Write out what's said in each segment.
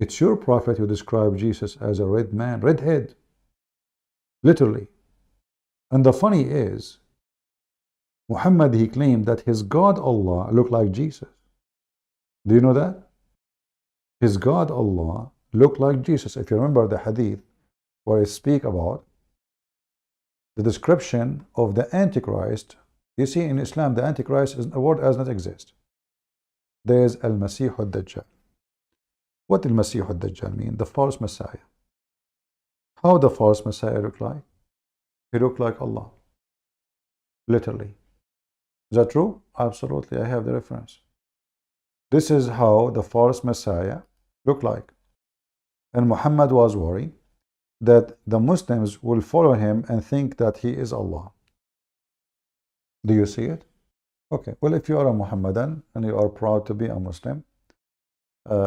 It's your prophet who described Jesus as a red man, red head, literally. And the funny is, Muhammad, he claimed that his God Allah looked like Jesus. Do you know that? His God Allah looked like Jesus. If you remember the hadith where I speak about the description of the Antichrist, you see in Islam the Antichrist is a word does not exist. There is Al-Masih al-Dajjal. What does Masih al-Dajjal mean? The false Messiah. How the false Messiah look like? He looked like Allah. Literally. Is that true? Absolutely. I have the reference. This is how the false Messiah looked like. And Muhammad was worried that the Muslims will follow him and think that he is Allah. Do you see it? Okay. Well, if you are a Muhammadan and you are proud to be a Muslim,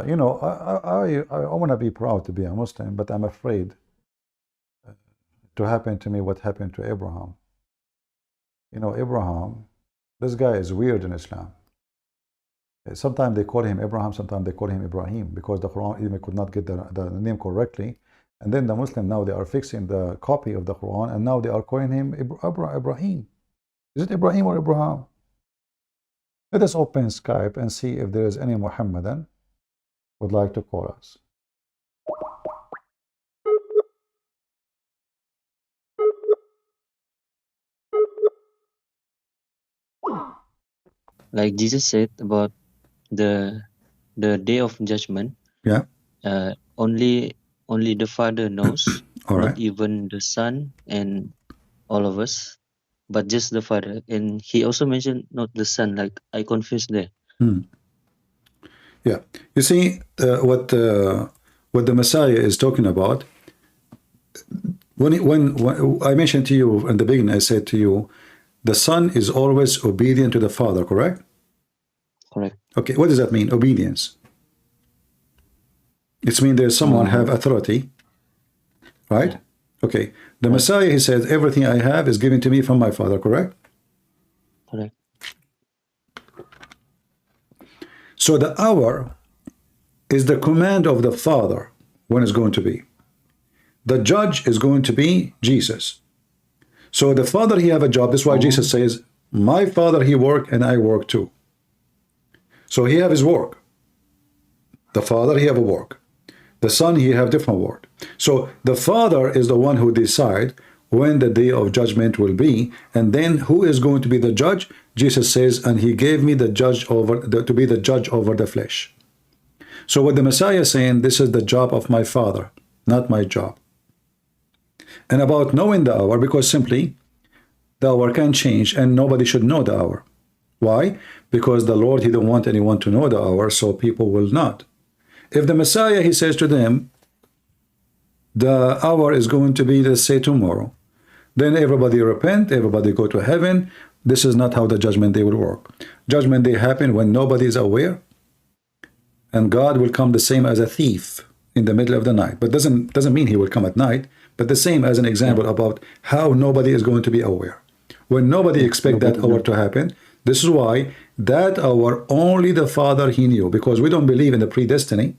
you know, I want to be proud to be a Muslim, but I'm afraid to happen to me what happened to Abraham. You know, Abraham, this guy is weird in Islam. Sometimes they call him Abraham, sometimes they call him Ibrahim, because the Quran even could not get the name correctly. And then the Muslim, now they are fixing the copy of the Quran, and now they are calling him Ibrahim. Is it Ibrahim or Abraham? Let us open Skype and see if there is any Muhammadan would like to call us. Like Jesus said about the day of judgment. Yeah. Only the Father knows, All right. not even the Son and all of us, but just the Father. And he also mentioned not the Son, like I confessed there. Yeah. You see what the Messiah is talking about. When I mentioned to you in the beginning, I said to you, the Son is always obedient to the Father, correct? Correct. Okay, what does that mean, obedience? It means there's someone have authority, right? Yeah. Okay, the Messiah, he says, everything I have is given to me from my Father, correct? Correct. So the hour is the command of the Father when it's going to be. The judge is going to be Jesus. So the Father, he have a job. That's why Jesus says, my Father, he work and I work too. So he have his work. The Father, he have a work. The Son, he have different work. So the Father is the one who decide when the day of judgment will be, and then who is going to be the judge? Jesus says, and he gave me the judge to be the judge over the flesh. So what the Messiah is saying, this is the job of my Father, not my job. And about knowing the hour, because simply the hour can change and nobody should know the hour. Why? Because the Lord, he don't want anyone to know the hour, so people will not. If the Messiah, he says to them, the hour is going to be, let's say, tomorrow, then everybody repent, everybody go to heaven. This is not how the judgment day will work. Judgment day happen when nobody is aware, and God will come the same as a thief in the middle of the night. But doesn't mean he will come at night, but the same as an example about how nobody is going to be aware. When nobody expect that hour to happen, this is why that hour only the Father, he knew, because we don't believe in the predestiny.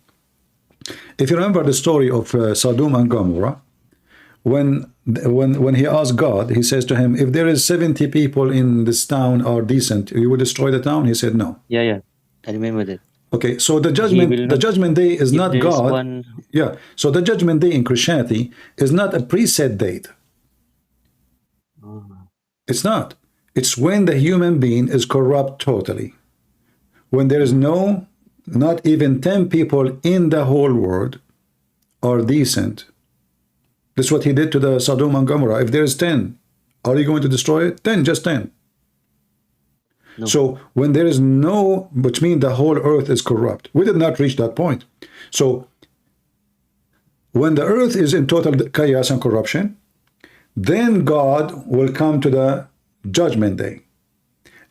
If you remember the story of Sodom and Gomorrah, when he asked God, he says to him, if there is 70 people in this town are decent, you will destroy the town? He said no. Yeah. I remember that. Okay, so the judgment day is not God. Yeah, so the judgment day in Christianity is not a preset date. It's not. It's when the human being is corrupt totally. When there is not even 10 people in the whole world are decent. That's what he did to the Sodom and Gomorrah. If there is 10, are you going to destroy it? 10, just 10. No. So when there is which means the whole earth is corrupt. We did not reach that point. So when the earth is in total chaos and corruption, then God will come to the judgment day.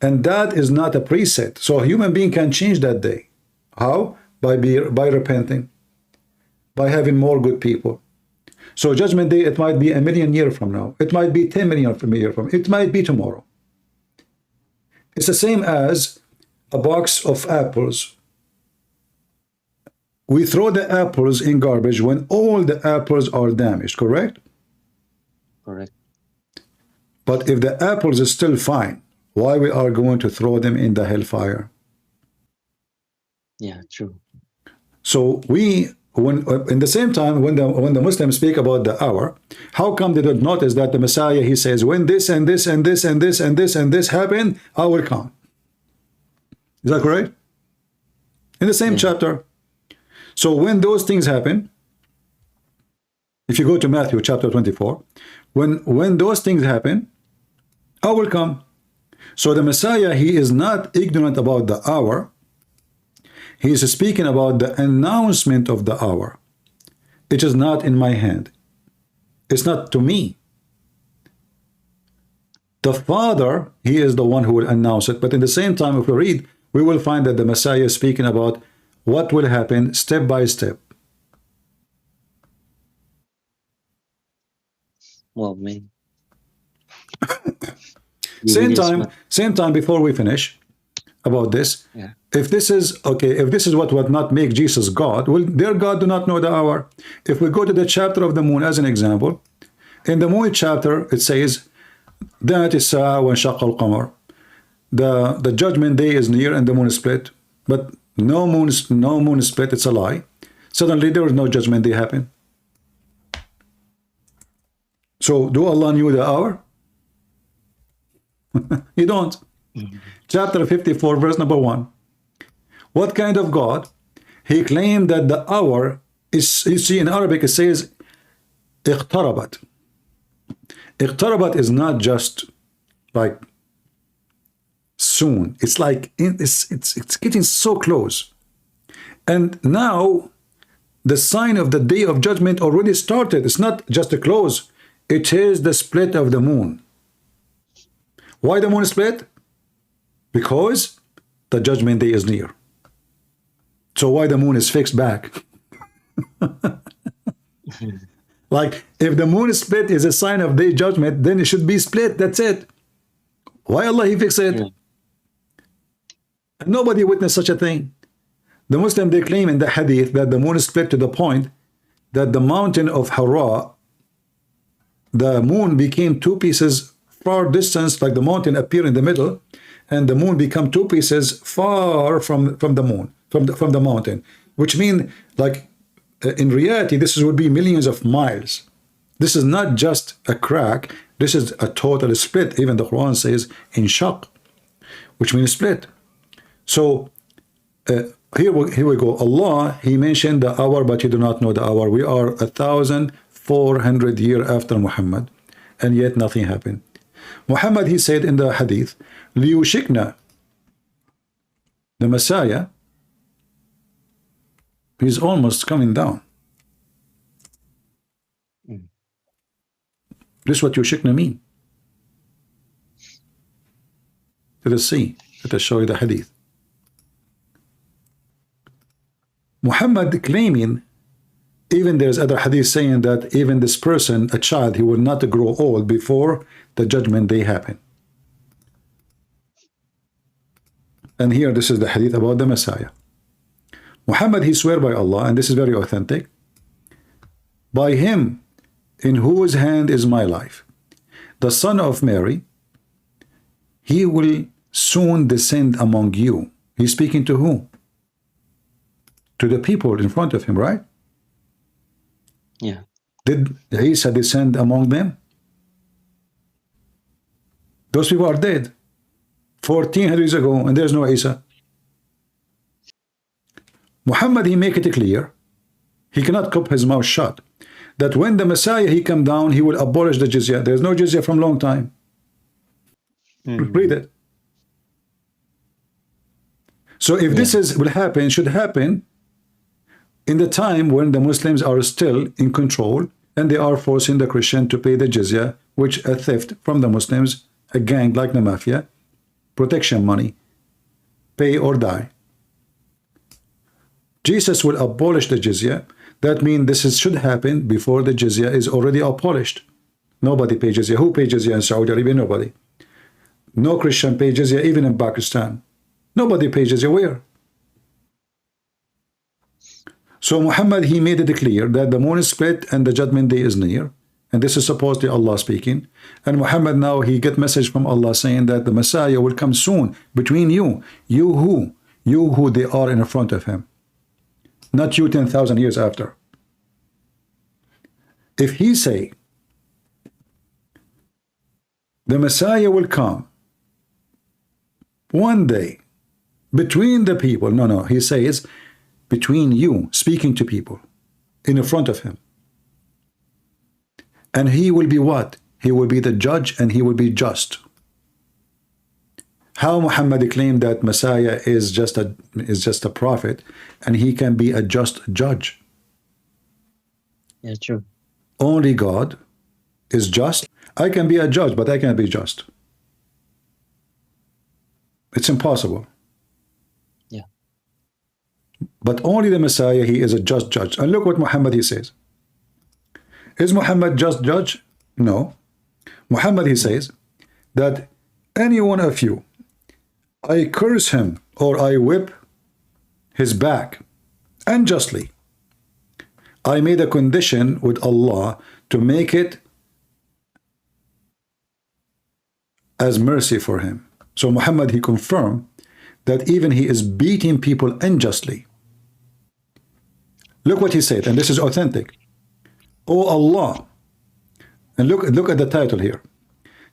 And that is not a preset. So a human being can change that day. How? By repenting, by having more good people. So judgment day, it might be 1 million years from now. It might be 10 million years from now. It might be tomorrow. It's the same as a box of apples. we throw the apples in garbage when all the apples are damaged, correct? Correct. But if the apples are still fine, why we are going to throw them in the hellfire? Yeah, true. So we, when in the same time, when the Muslims speak about the hour, how come they don't notice that the Messiah, he says, when this and this and this and this and this and this happen, I will come. Is that correct? In the same chapter. So when those things happen, if you go to Matthew chapter 24, when those things happen, I will come. So the Messiah, he is not ignorant about the hour. He is speaking about the announcement of the hour. It is not in my hand. It's not to me. The Father, he is the one who will announce it. But in the same time, if we read, we will find that the Messiah is speaking about what will happen step by step. Well, man. Same time before we finish about this. Yeah. If this is okay, if this is what would not make Jesus God, well, their God do not know the hour. If we go to the chapter of the moon as an example, in the moon chapter it says that is وانشق القمر. The judgment day is near and the moon is split, but no moon is split. It's a lie. Suddenly there is no judgment day happen. So do Allah knew the hour? You don't. Chapter 54, verse number 1. What kind of God? He claimed that the hour is, you see in Arabic it says اقتربت. Iqtarabat is not just like soon. It's like it's getting so close. And now the sign of the day of judgment already started. It's not just a close. It is the split of the moon. Why the moon is split? Because the judgment day is near. So why the moon is fixed back? Like if the moon is split is a sign of day judgment, then it should be split. That's it. Why Allah he fix it? Nobody witnessed such a thing. The Muslim, they claim in the hadith that the moon is split to the point that the mountain of Hara, the moon became two pieces far distance, like the mountain appear in the middle, and the moon become two pieces far from the moon, from the mountain, which mean like in reality this would be millions of miles. This is not just a crack, this is a total split. Even the Quran says in shaq, which means split. So here we go. Allah, he mentioned the hour, but you do not know the hour. We are 1,400 years after Muhammad, and yet nothing happened. Muhammad, he said in the hadith, liyushikna, the Messiah, he's almost coming down. This is what yushikna mean. Let us see. Let us show you the hadith. Muhammad claiming, even there's other hadith saying that even this person, a child, he will not grow old before the judgment day happen. And here this is the hadith about the Messiah. Muhammad, he swear by Allah, and this is very authentic, by him in whose hand is my life, the son of Mary, he will soon descend among you. He's speaking to who? To the people in front of him, right? Yeah. Did Isa descend among them? Those people are dead 1400 years ago, and there's no Isa. Muhammad, he make it clear, he cannot keep his mouth shut, that when the Messiah he come down, he will abolish the Jizya. There's no Jizya from long time. Read it. So if this will happen, should happen in the time when the Muslims are still in control and they are forcing the Christian to pay the Jizya, which a theft from the Muslims, a gang like the mafia, protection money, pay or die. Jesus will abolish the Jizya. That means this should happen before the Jizya is already abolished. Nobody pays Jizya. Who pays Jizya in Saudi Arabia? Nobody. No Christian pays Jizya even in Pakistan. Nobody pays Jizya. Where? So Muhammad, he made it clear that the moon is split and the judgment day is near. And this is supposedly Allah speaking. And Muhammad now, he get message from Allah saying that the Messiah will come soon between you. You who they are in front of him. Not you 10,000 years after. If he say, the Messiah will come one day between the people. No, he says, between you, speaking to people in front of him. And he will be what? He will be the judge and he will be just. How Muhammad claimed that Messiah is just a prophet and he can be a just judge? Yeah, true. Only God is just. I can be a judge, but I can't be just. It's impossible. Yeah. But only the Messiah, he is a just judge. And look what Muhammad, he says. Is Muhammad just judge? No. Muhammad, he says that any one of you, I curse him or I whip his back unjustly. I made a condition with Allah to make it as mercy for him. So Muhammad, he confirmed that even he is beating people unjustly. Look what he said, and this is authentic. Oh Allah, and look at the title here.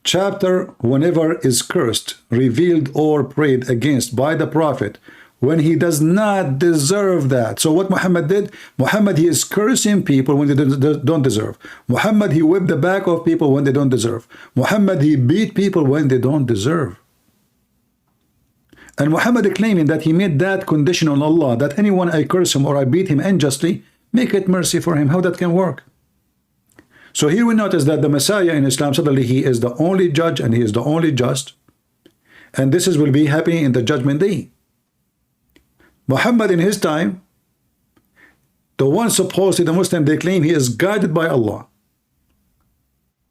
Chapter, whenever is cursed, revealed or prayed against by the Prophet, when he does not deserve that. So what Muhammad did? Muhammad, he is cursing people when they don't deserve. Muhammad, he whipped the back of people when they don't deserve. Muhammad, he beat people when they don't deserve. And Muhammad claiming that he made that condition on Allah, that anyone I curse him or I beat him unjustly, make it mercy for him. How that can work? So here we notice that the Messiah in Islam, suddenly he is the only judge and he is the only just. And this will be happening in the judgment day. Muhammad in his time, the one supposedly the Muslim, they claim he is guided by Allah.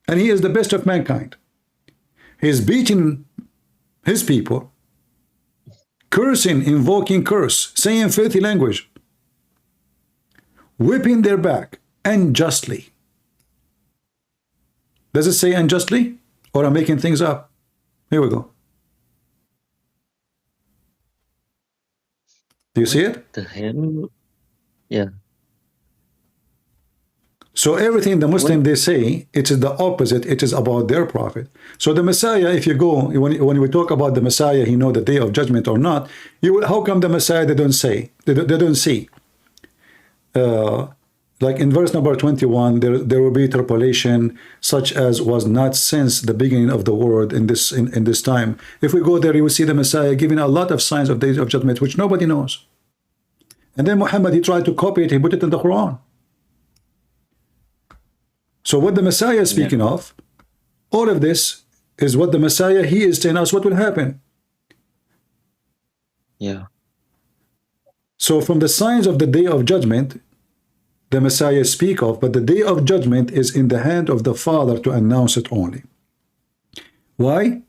And he is the best of mankind. He is beating his people, cursing, invoking curse, saying filthy language, whipping their back unjustly. Does it say unjustly? Or I'm making things up? Here we go. Do you see it? The hell? Yeah. So everything the Muslim, they say, it is the opposite. It is about their prophet. So the Messiah, if you go, when we talk about the Messiah, he know the day of judgment or not, you will, how come the Messiah, they don't say, they don't see? Like in verse number 21, there will be tribulation such as was not since the beginning of the world in this time. If we go there, you will see the Messiah giving a lot of signs of days of judgment, which nobody knows. And then Muhammad, he tried to copy it, he put it in the Quran. So what the Messiah is speaking of, all of this is what the Messiah, he is telling us what will happen. Yeah. So from the signs of the day of judgment, the Messiah speak of, but the day of judgment is in the hand of the Father to announce it only. Why?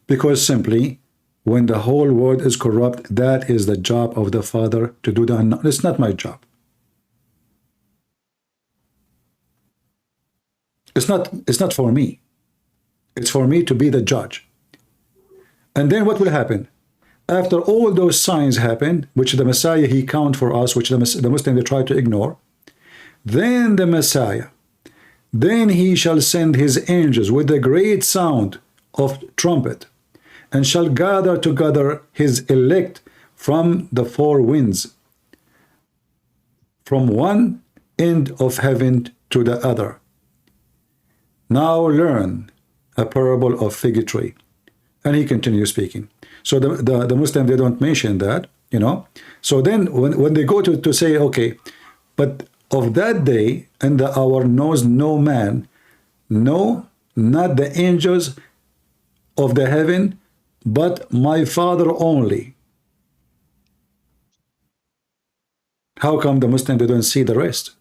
Because simply, when the whole world is corrupt, that is the job of the Father to do the announcement. It's not my job. It's not for me. It's for me to be the judge. And then what will happen? After all those signs happen, which the Messiah, he count for us, which the Muslim, they try to ignore, then the Messiah, then he shall send his angels with a great sound of trumpet, and shall gather together his elect from the four winds, from one end of heaven to the other. Now learn a parable of fig tree. And he continues speaking. So the Muslim, they don't mention that, you know. So then when they go to say, okay, but of that day and the hour knows no man, no, not the angels of the heaven, but my Father only. How come the Muslim, they don't see the rest?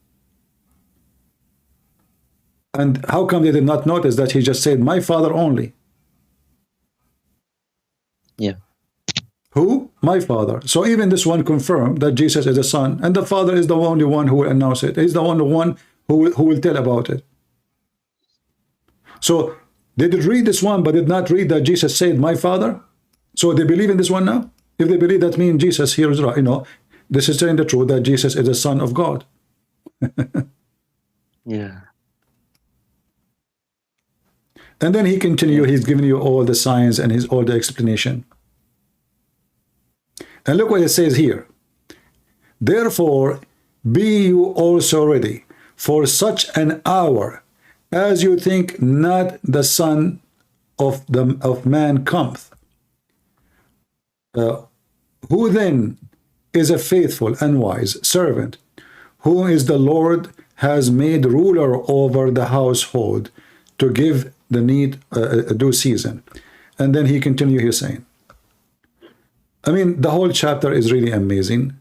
And how come they did not notice that he just said, my Father only? Yeah. Who? My Father. So even this one confirmed that Jesus is the Son, and the Father is the only one who will announce it. He's the only one who will tell about it. So they did read this one, but did not read that Jesus said, my Father. So they believe in this one now? If they believe, that means Jesus here is right. You know, this is telling the truth that Jesus is the Son of God. Yeah. And then he continued, he's giving you all the signs and all the explanation. And look what it says here. Therefore, be you also ready for such an hour as you think not the Son of Man cometh. Who then is a faithful and wise servant, who is the Lord has made ruler over the household to give the need a due season. And then he continued here saying, I mean, the whole chapter is really amazing,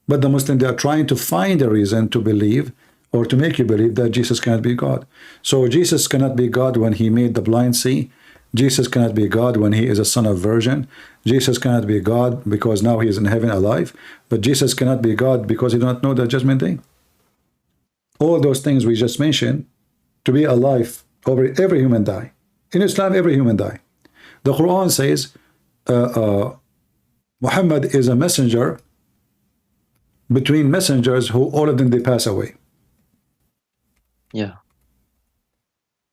but the Muslims, they are trying to find a reason to believe or to make you believe that Jesus cannot be God. So Jesus cannot be God when he made the blind see. Jesus cannot be God when he is a son of virgin. Jesus cannot be God because now he is in heaven alive. But Jesus cannot be God because he does not know the judgment day. All those things we just mentioned, to be alive, every human die. In Islam, every human die. The Quran says Muhammad is a messenger between messengers who all of them they pass away. Yeah.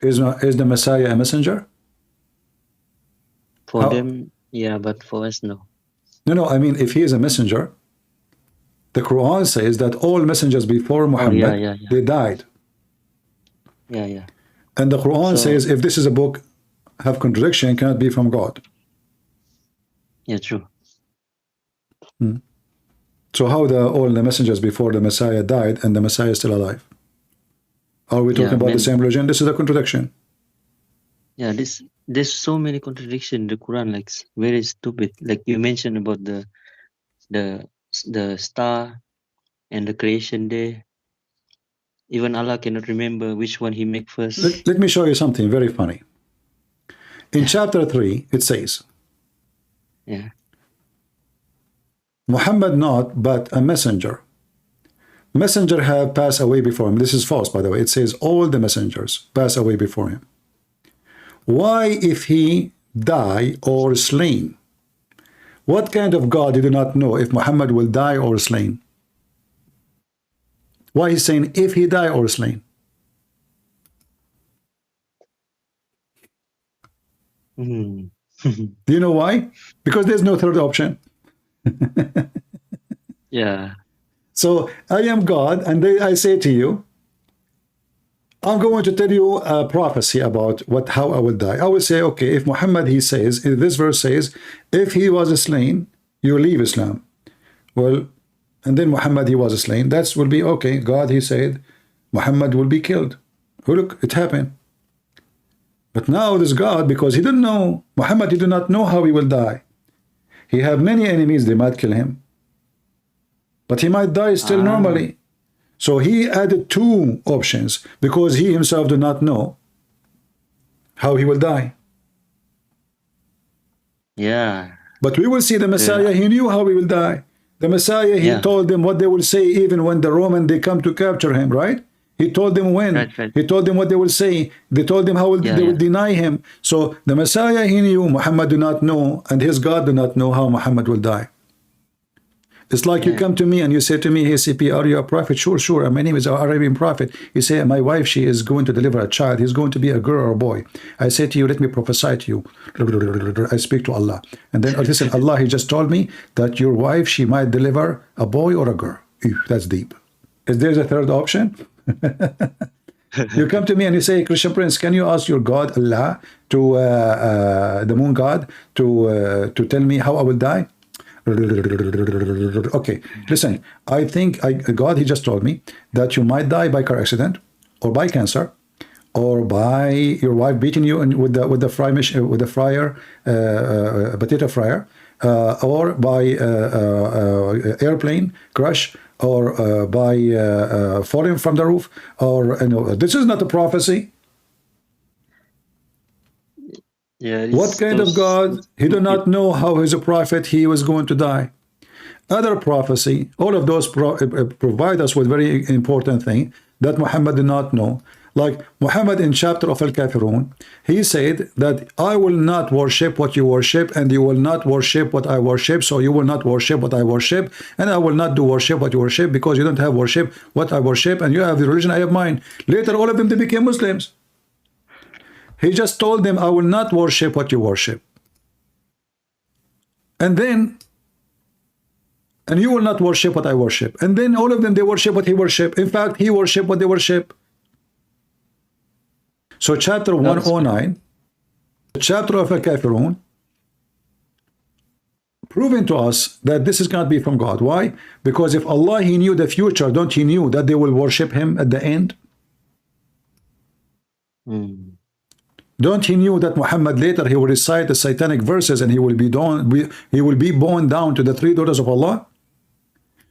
Is the Messiah a messenger? For them, yeah, but for us, no. No, I mean, if he is a messenger, the Quran says that all messengers before Muhammad, they died. Yeah. And the Quran says if this is a book have contradiction, cannot be from God. Yeah, true. So how all the messengers before the Messiah died and the Messiah is still alive? Are we talking about the same religion? This is a contradiction. Yeah, there's so many contradictions in the Quran, like very stupid. Like you mentioned about the star and the creation day. Even Allah cannot remember which one he make first. Let me show you something very funny. In chapter 3, it says, Muhammad not but a messenger. Messenger have passed away before him. This is false, by the way. It says all the messengers pass away before him. Why if he die or slain? What kind of God you do not know if Muhammad will die or slain? Why he's saying if he die or slain? Do you know why? Because there's no third option. Yeah. So I am God, and I say to you, I'm going to tell you a prophecy about how I will die. I will say, okay, if Muhammad, he says, if this verse says, if he was slain, you leave Islam. Well, and then Muhammad, he was slain. That will be okay. God, he said, Muhammad will be killed. Oh, look, it happened. But now this God, because he didn't know, Muhammad, he did not know how he will die. He have many enemies, they might kill him. But he might die still normally. So he added two options because he himself did not know how he will die. Yeah. But we will see the Messiah, he knew how he will die. The Messiah, he told them what they will say even when the Roman, they come to capture him, right? He told them when. Right. He told them what they will say. They told them how they will deny him. So the Messiah, he knew, Muhammad do not know, and his God do not know how Muhammad will die. It's like you come to me and you say to me, hey, CP, are you a prophet? Sure. My name is an Arabian prophet. You say, my wife, she is going to deliver a child. He's going to be a girl or a boy. I say to you, let me prophesy to you. I speak to Allah. And then, listen, Allah, he just told me that your wife, she might deliver a boy or a girl. Ew, that's deep. Is there a third option? You come to me and you say, Christian Prince, can you ask your God, Allah, to the moon God, to tell me how I will die? Okay, listen, I think God, he just told me that you might die by car accident or by cancer or by your wife beating you with the fryer, potato fryer, or by airplane crash, or by falling from the roof, or this is not a prophecy. Yeah, What kind of God? He do not know how his prophet he was going to die. Other prophecy, all of those provide us with very important thing that Muhammad did not know. Like Muhammad in chapter of Al-Kafirun, he said that I will not worship what you worship, and you will not worship what I worship, so you will not worship what I worship, and I will not do worship what you worship, because you don't have worship what I worship, and you have the religion, I have mine. Later, all of them, they became Muslims. He just told them, I will not worship what you worship. And you will not worship what I worship. And then all of them, they worship what he worship. In fact, he worship what they worship. So chapter 109, the chapter of Al-Kafirun, proving to us that this is going to be from God. Why? Because if Allah, he knew the future, don't he knew that they will worship him at the end? Don't he knew that Muhammad later, he will recite the satanic verses, and he will be born down to the three daughters of Allah?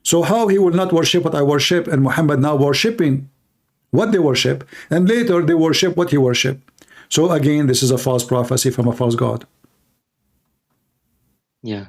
So how he will not worship what I worship, and Muhammad now worshiping what they worship, and later they worship what he worship? So again, this is a false prophecy from a false God. Yeah.